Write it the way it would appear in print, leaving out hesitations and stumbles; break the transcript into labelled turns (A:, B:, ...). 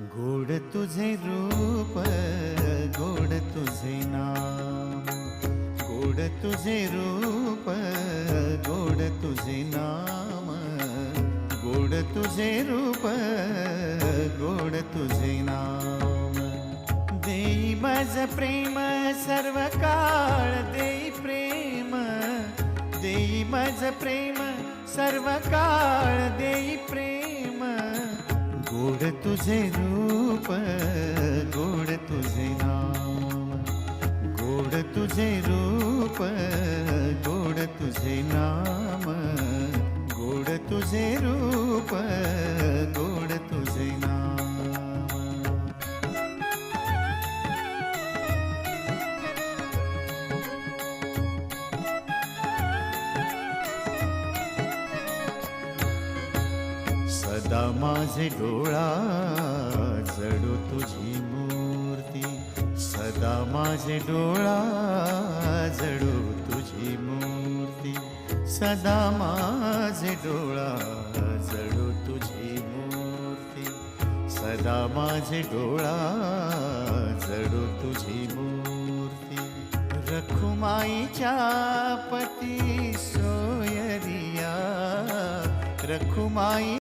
A: गोड तुझे रूप, गोड तुझे नाम, गोड तुझे रूप, गोड तुझे नाम, गोड तुझे रूप, गोड तुझे नाम. देई माझ प्रेम सर्व काळ, देई प्रेम, देई माझ प्रेम सर्व काळ, देई प्रेम. गोड तुझे रूप, गोड तुझे नाम, गोड तुझे रूप, गोड तुझे नाम, गोड तुझे रूप, गोड तुझे नाम. सदा माझे डोळा जडो तुझी मूर्ती, सदा माझे डोळा जडो तुझी मूर्ती, सदा माझे डोळा जडो तुझी मूर्ती, सदा माझे डोळा जडो तुझी मूर्ती. रखुमाईच्या पती सोयरिया, रखुमाई